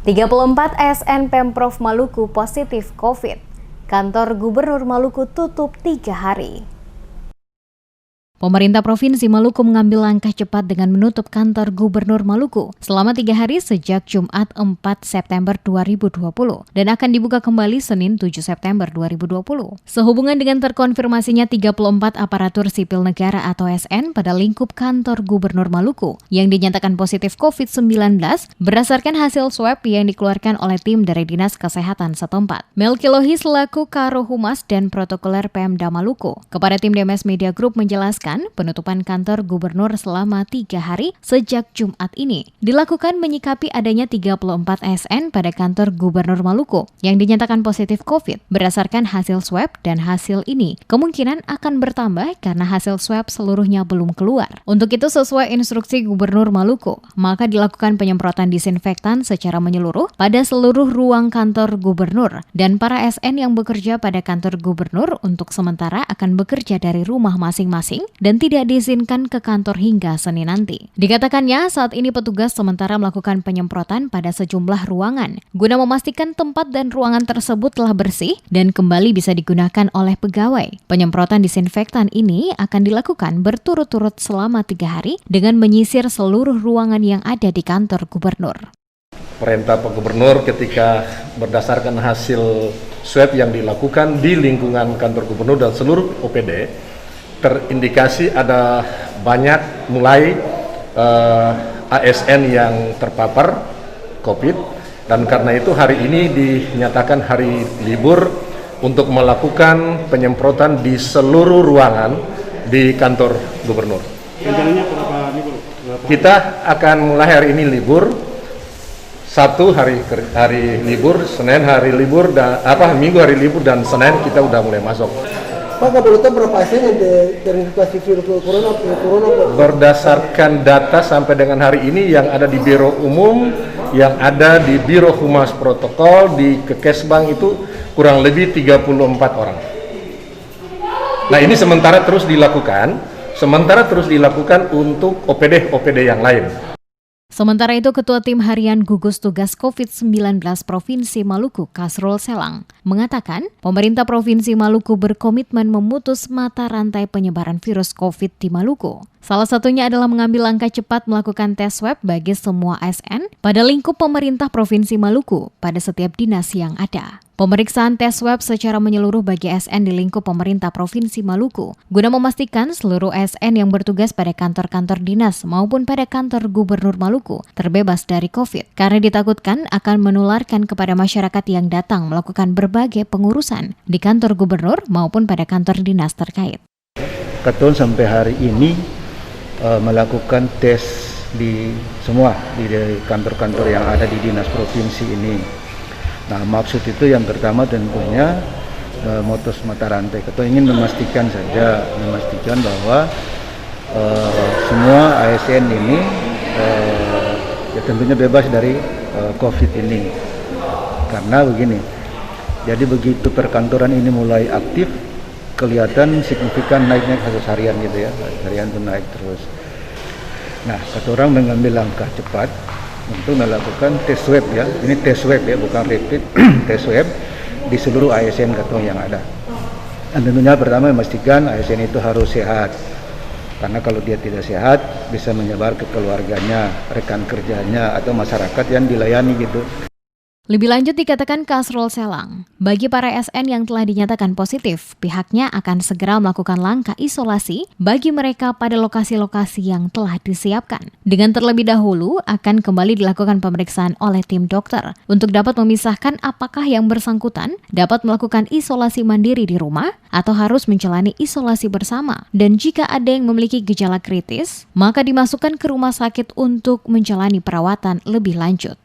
34 ASN Pemprov Maluku positif COVID. Kantor Gubernur Maluku tutup 3 hari. Pemerintah Provinsi Maluku mengambil langkah cepat dengan menutup kantor Gubernur Maluku selama 3 hari sejak Jumat 4 September 2020 dan akan dibuka kembali Senin 7 September 2020. Sehubungan dengan terkonfirmasinya 34 aparatur sipil negara atau ASN pada lingkup kantor Gubernur Maluku yang dinyatakan positif COVID-19 berdasarkan hasil swab yang dikeluarkan oleh tim dari Dinas Kesehatan setempat. Melki Lohi selaku Karo Humas dan Protokoler Pemda Maluku kepada tim DMS Media Group menjelaskan penutupan kantor gubernur selama 3 hari sejak Jumat ini dilakukan menyikapi adanya 34 ASN pada kantor Gubernur Maluku yang dinyatakan positif COVID berdasarkan hasil swab dan hasil ini kemungkinan akan bertambah karena hasil swab seluruhnya belum keluar. Untuk itu sesuai instruksi Gubernur Maluku, maka dilakukan penyemprotan disinfektan secara menyeluruh pada seluruh ruang kantor gubernur dan para ASN yang bekerja pada kantor gubernur untuk sementara akan bekerja dari rumah masing-masing dan tidak diizinkan ke kantor hingga Senin nanti. Dikatakannya saat ini petugas sementara melakukan penyemprotan pada sejumlah ruangan guna memastikan tempat dan ruangan tersebut telah bersih dan kembali bisa digunakan oleh pegawai. Penyemprotan disinfektan ini akan dilakukan berturut-turut selama 3 hari dengan menyisir seluruh ruangan yang ada di kantor gubernur. Perintah Pak Gubernur ketika berdasarkan hasil swab yang dilakukan di lingkungan kantor gubernur dan seluruh OPD terindikasi ada banyak mulai ASN yang terpapar COVID dan karena itu hari ini dinyatakan hari libur untuk melakukan penyemprotan di seluruh ruangan di kantor gubernur. Rencananya berapa libur? Kita akan mulai hari ini libur. Satu hari libur, Senin hari libur dan Minggu hari libur dan Senin kita udah mulai masuk. Pak, boleh tahu berapa ASN yang terinfeksi virus corona? Berdasarkan data sampai dengan hari ini yang ada di Biro Umum, yang ada di Biro Humas Protokol, di Kekesbang itu kurang lebih 34 orang. Nah ini sementara terus dilakukan untuk OPD yang lain. Sementara itu, Ketua Tim Harian Gugus Tugas COVID-19 Provinsi Maluku, Kasrul Selang, mengatakan pemerintah Provinsi Maluku berkomitmen memutus mata rantai penyebaran virus COVID di Maluku. Salah satunya adalah mengambil langkah cepat melakukan tes swab bagi semua ASN pada lingkup pemerintah Provinsi Maluku pada setiap dinas yang ada. Pemeriksaan tes swab secara menyeluruh bagi ASN di lingkup pemerintah Provinsi Maluku guna memastikan seluruh ASN yang bertugas pada kantor-kantor dinas maupun pada kantor Gubernur Maluku terbebas dari COVID karena ditakutkan akan menularkan kepada masyarakat yang datang melakukan berbagai pengurusan di kantor gubernur maupun pada kantor dinas terkait. Keton sampai hari ini melakukan tes di semua di kantor-kantor yang ada di dinas provinsi ini. Nah, maksud itu yang pertama tentunya memutus mata rantai. Ketua ingin memastikan bahwa semua ASN ini ya tentunya bebas dari COVID ini. Karena begini, jadi begitu perkantoran ini mulai aktif, kelihatan signifikan naiknya kasus harian gitu ya, harian itu naik terus. Nah, kata orang mengambil langkah cepat untuk melakukan tes swab ya, ini tes swab ya, bukan rapid, tes swab di seluruh ASN kata yang ada. Dan tentunya pertama memastikan ASN itu harus sehat, karena kalau dia tidak sehat bisa menyebar ke keluarganya, rekan kerjanya atau masyarakat yang dilayani gitu. Lebih lanjut dikatakan Kasrul Selang, bagi para ASN yang telah dinyatakan positif, pihaknya akan segera melakukan langkah isolasi bagi mereka pada lokasi-lokasi yang telah disiapkan. Dengan terlebih dahulu akan kembali dilakukan pemeriksaan oleh tim dokter untuk dapat memisahkan apakah yang bersangkutan dapat melakukan isolasi mandiri di rumah atau harus menjalani isolasi bersama. Dan jika ada yang memiliki gejala kritis, maka dimasukkan ke rumah sakit untuk menjalani perawatan lebih lanjut.